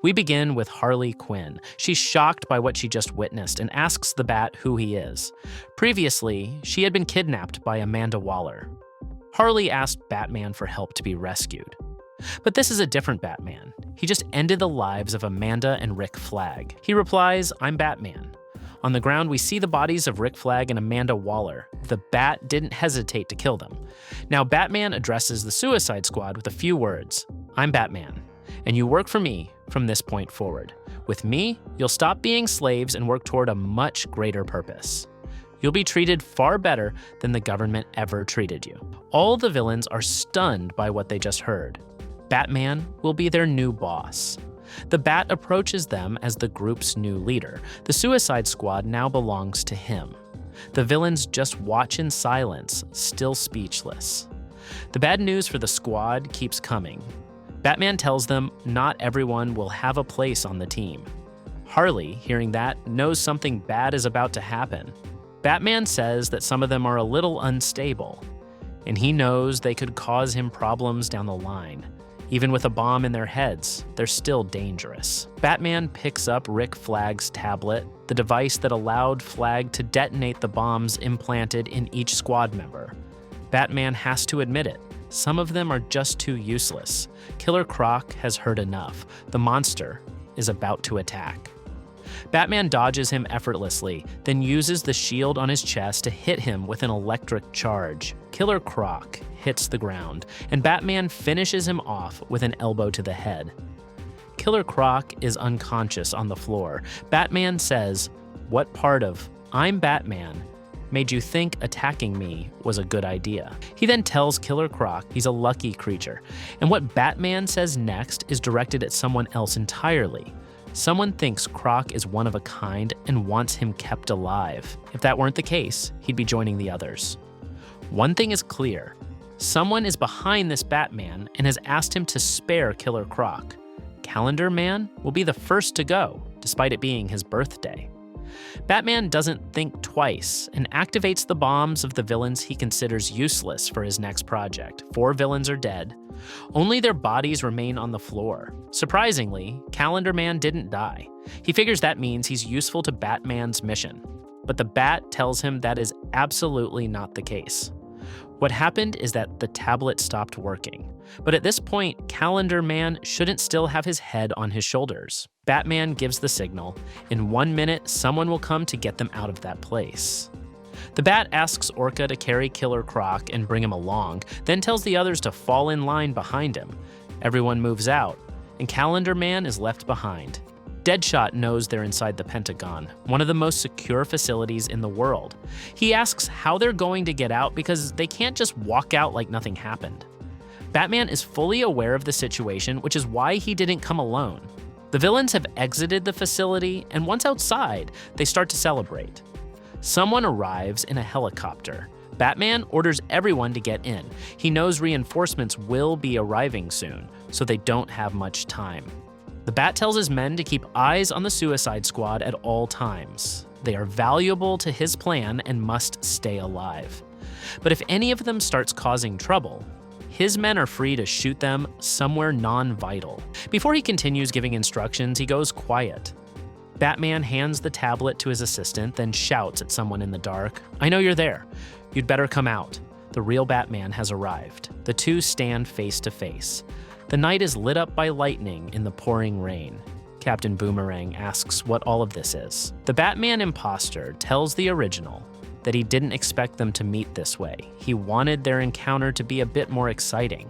We begin with Harley Quinn. She's shocked by what she just witnessed and asks the Bat who he is. Previously, she had been kidnapped by Amanda Waller. Harley asked Batman for help to be rescued. But this is a different Batman. He just ended the lives of Amanda and Rick Flag. He replies, "I'm Batman." On the ground, we see the bodies of Rick Flag and Amanda Waller. The Bat didn't hesitate to kill them. Now Batman addresses the Suicide Squad with a few words. "I'm Batman, and you work for me from this point forward. With me, you'll stop being slaves and work toward a much greater purpose. You'll be treated far better than the government ever treated you." All the villains are stunned by what they just heard. Batman will be their new boss. The Bat approaches them as the group's new leader. The Suicide Squad now belongs to him. The villains just watch in silence, still speechless. The bad news for the squad keeps coming. Batman tells them not everyone will have a place on the team. Harley, hearing that, knows something bad is about to happen. Batman says that some of them are a little unstable, and he knows they could cause him problems down the line. Even with a bomb in their heads, they're still dangerous. Batman picks up Rick Flag's tablet, the device that allowed Flag to detonate the bombs implanted in each squad member. Batman has to admit it. Some of them are just too useless. Killer Croc has heard enough. The monster is about to attack. Batman dodges him effortlessly, then uses the shield on his chest to hit him with an electric charge. Killer Croc hits the ground, and Batman finishes him off with an elbow to the head. Killer Croc is unconscious on the floor. Batman says, "What part of 'I'm Batman' made you think attacking me was a good idea?" He then tells Killer Croc he's a lucky creature, and what Batman says next is directed at someone else entirely. Someone thinks Croc is one of a kind and wants him kept alive. If that weren't the case, he'd be joining the others. One thing is clear. Someone is behind this Batman and has asked him to spare Killer Croc. Calendar Man will be the first to go, despite it being his birthday. Batman doesn't think twice and activates the bombs of the villains he considers useless for his next project. 4 villains are dead. Only their bodies remain on the floor. Surprisingly, Calendar Man didn't die. He figures that means he's useful to Batman's mission. But the Bat tells him that is absolutely not the case. What happened is that the tablet stopped working. But at this point, Calendar Man shouldn't still have his head on his shoulders. Batman gives the signal. In 1 minute, someone will come to get them out of that place. The Bat asks Orca to carry Killer Croc and bring him along, then tells the others to fall in line behind him. Everyone moves out, and Calendar Man is left behind. Deadshot knows they're inside the Pentagon, one of the most secure facilities in the world. He asks how they're going to get out because they can't just walk out like nothing happened. Batman is fully aware of the situation, which is why he didn't come alone. The villains have exited the facility, and once outside, they start to celebrate. Someone arrives in a helicopter. Batman orders everyone to get in. He knows reinforcements will be arriving soon, so they don't have much time. The Bat tells his men to keep eyes on the Suicide Squad at all times. They are valuable to his plan and must stay alive. But if any of them starts causing trouble, his men are free to shoot them somewhere non-vital. Before he continues giving instructions, he goes quiet. Batman hands the tablet to his assistant, then shouts at someone in the dark, "I know you're there. You'd better come out. The real Batman has arrived." The two stand face to face. The night is lit up by lightning in the pouring rain. Captain Boomerang asks what all of this is. The Batman impostor tells the original that he didn't expect them to meet this way. He wanted their encounter to be a bit more exciting.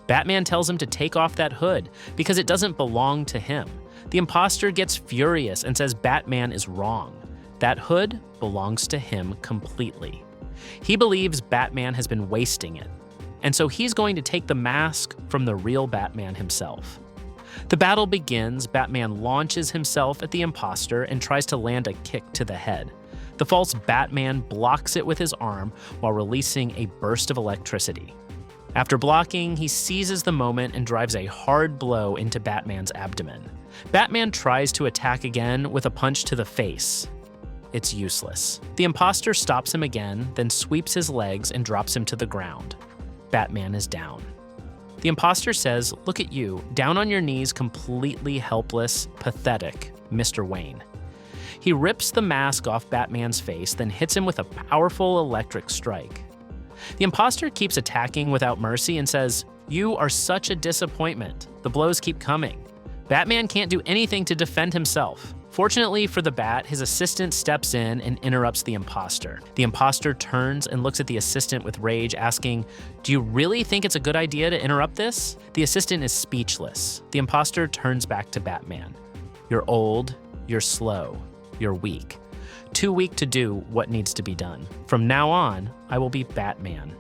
Batman tells him to take off that hood because it doesn't belong to him. The impostor gets furious and says Batman is wrong. That hood belongs to him completely. He believes Batman has been wasting it, and so he's going to take the mask from the real Batman himself. The battle begins. Batman launches himself at the impostor and tries to land a kick to the head. The false Batman blocks it with his arm while releasing a burst of electricity. After blocking, he seizes the moment and drives a hard blow into Batman's abdomen. Batman tries to attack again with a punch to the face. It's useless. The impostor stops him again, then sweeps his legs and drops him to the ground. Batman is down. The impostor says, "Look at you, down on your knees, completely helpless, pathetic, Mr. Wayne." He rips the mask off Batman's face, then hits him with a powerful electric strike. The impostor keeps attacking without mercy and says, "You are such a disappointment. The blows keep coming." Batman can't do anything to defend himself. Fortunately for the Bat, his assistant steps in and interrupts the impostor. The impostor turns and looks at the assistant with rage, asking, "Do you really think it's a good idea to interrupt this?" The assistant is speechless. The impostor turns back to Batman. "You're old, you're slow, you're weak. Too weak to do what needs to be done. From now on, I will be Batman."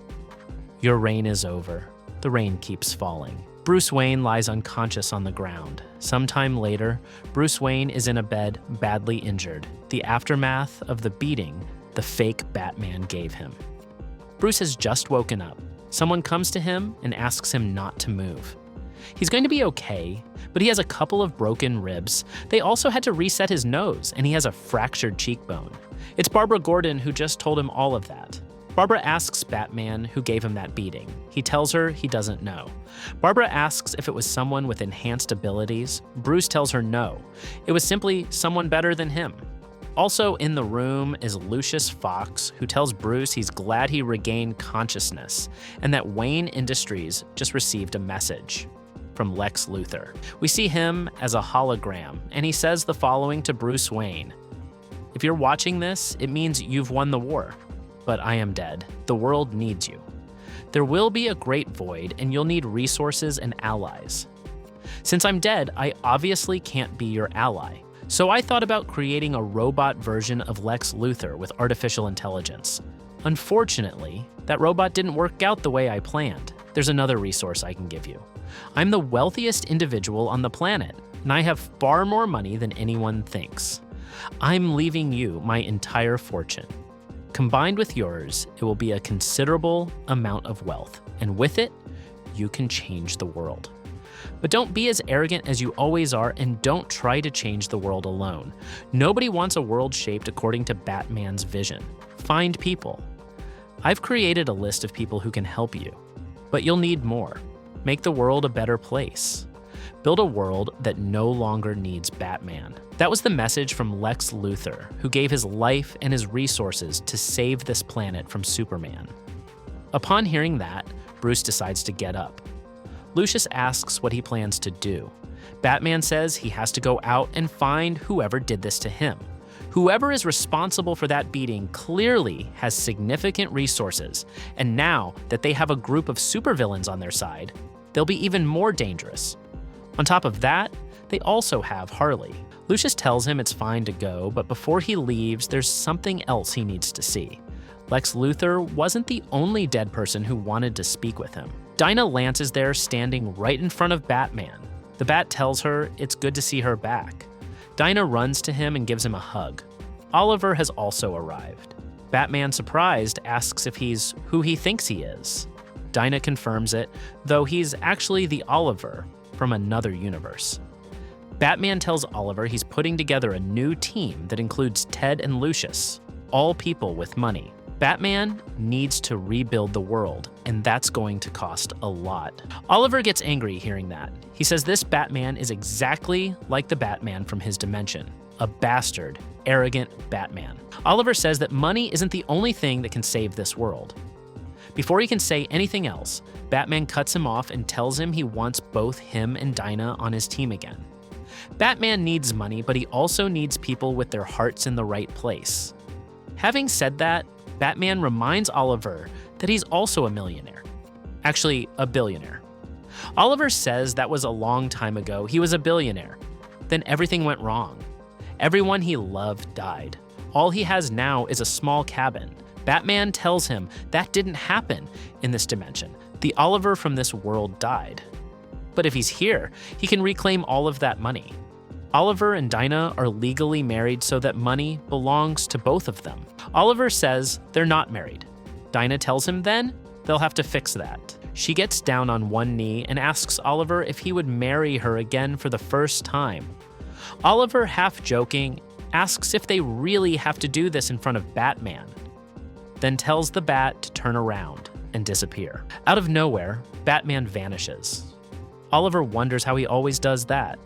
Your reign is over. The rain keeps falling. Bruce Wayne lies unconscious on the ground. Sometime later, Bruce Wayne is in a bed, badly injured, the aftermath of the beating the fake Batman gave him. Bruce has just woken up. Someone comes to him and asks him not to move. He's going to be okay, but he has a couple of broken ribs. They also had to reset his nose, and he has a fractured cheekbone. It's Barbara Gordon who just told him all of that. Barbara asks Batman who gave him that beating. He tells her he doesn't know. Barbara asks if it was someone with enhanced abilities. Bruce tells her no. It was simply someone better than him. Also in the room is Lucius Fox, who tells Bruce he's glad he regained consciousness and that Wayne Industries just received a message from Lex Luthor. We see him as a hologram, and he says the following to Bruce Wayne: "If you're watching this, it means you've won the war. But I am dead. The world needs you. There will be a great void, and you'll need resources and allies. Since I'm dead, I obviously can't be your ally. So I thought about creating a robot version of Lex Luthor with artificial intelligence. Unfortunately, that robot didn't work out the way I planned. There's another resource I can give you. I'm the wealthiest individual on the planet, and I have far more money than anyone thinks. I'm leaving you my entire fortune. Combined with yours, it will be a considerable amount of wealth, and with it, you can change the world. But don't be as arrogant as you always are, and don't try to change the world alone. Nobody wants a world shaped according to Batman's vision. Find people. I've created a list of people who can help you, but you'll need more. Make the world a better place. Build a world that no longer needs Batman." That was the message from Lex Luthor, who gave his life and his resources to save this planet from Superman. Upon hearing that, Bruce decides to get up. Lucius asks what he plans to do. Batman says he has to go out and find whoever did this to him. Whoever is responsible for that beating clearly has significant resources, and now that they have a group of supervillains on their side, they'll be even more dangerous. On top of that, they also have Harley. Lucius tells him it's fine to go, but before he leaves, there's something else he needs to see. Lex Luthor wasn't the only dead person who wanted to speak with him. Dinah Lance is there standing right in front of Batman. The Bat tells her it's good to see her back. Dinah runs to him and gives him a hug. Oliver has also arrived. Batman, surprised, asks if he's who he thinks he is. Dinah confirms it, though he's actually the Oliver from another universe. Batman tells Oliver he's putting together a new team that includes Ted and Lucius, all people with money. Batman needs to rebuild the world, and that's going to cost a lot. Oliver gets angry hearing that. He says this Batman is exactly like the Batman from his dimension, a bastard, arrogant Batman. Oliver says that money isn't the only thing that can save this world. Before he can say anything else, Batman cuts him off and tells him he wants both him and Dinah on his team again. Batman needs money, but he also needs people with their hearts in the right place. Having said that, Batman reminds Oliver that he's also a millionaire. Actually, a billionaire. Oliver says that was a long time ago. He was a billionaire. Then everything went wrong. Everyone he loved died. All he has now is a small cabin. Batman tells him that didn't happen in this dimension. The Oliver from this world died. But if he's here, he can reclaim all of that money. Oliver and Dinah are legally married so that money belongs to both of them. Oliver says they're not married. Dinah tells him then they'll have to fix that. She gets down on one knee and asks Oliver if he would marry her again for the first time. Oliver, half joking, asks if they really have to do this in front of Batman, then tells the Bat to turn around. and disappear. Out of nowhere, Batman vanishes. Oliver wonders how he always does that.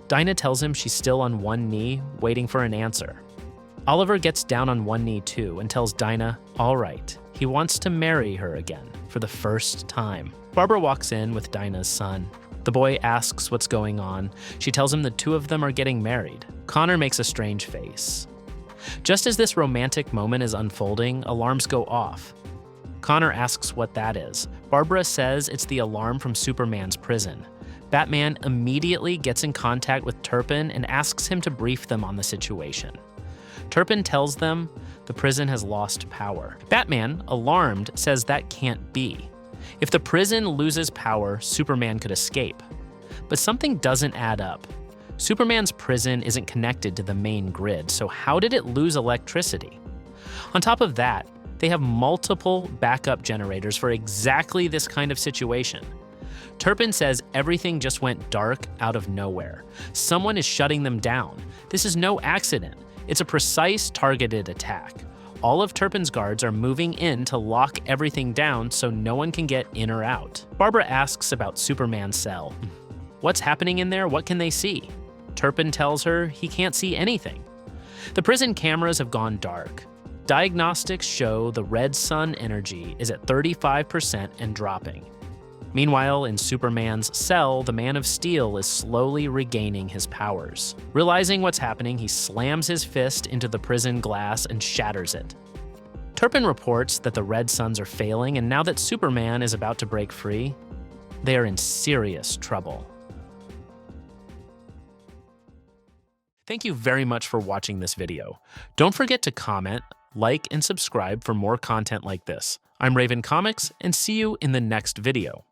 Dinah tells him she's still on one knee, waiting for an answer. Oliver gets down on one knee too and tells Dinah, all right, he wants to marry her again, for the first time. Barbara walks in with Dinah's son. The boy asks what's going on. She tells him the two of them are getting married. Connor makes a strange face. Just as this romantic moment is unfolding, alarms go off. Connor asks what that is. Barbara says it's the alarm from Superman's prison. Batman immediately gets in contact with Turpin and asks him to brief them on the situation. Turpin tells them the prison has lost power. Batman, alarmed, says that can't be. If the prison loses power, Superman could escape. But something doesn't add up. Superman's prison isn't connected to the main grid, so how did it lose electricity? On top of that, they have multiple backup generators for exactly this kind of situation. Turpin says everything just went dark out of nowhere. Someone is shutting them down. This is no accident. It's a precise, targeted attack. All of Turpin's guards are moving in to lock everything down so no one can get in or out. Barbara asks about Superman's cell. What's happening in there? What can they see? Turpin tells her he can't see anything. The prison cameras have gone dark. Diagnostics show the red sun energy is at 35% and dropping. Meanwhile, in Superman's cell, the Man of Steel is slowly regaining his powers. Realizing what's happening, he slams his fist into the prison glass and shatters it. Turpin reports that the red suns are failing, and now that Superman is about to break free, they are in serious trouble. Thank you very much for watching this video. Don't forget to comment, like, and subscribe for more content like this. I'm Raven Comics, and see you in the next video.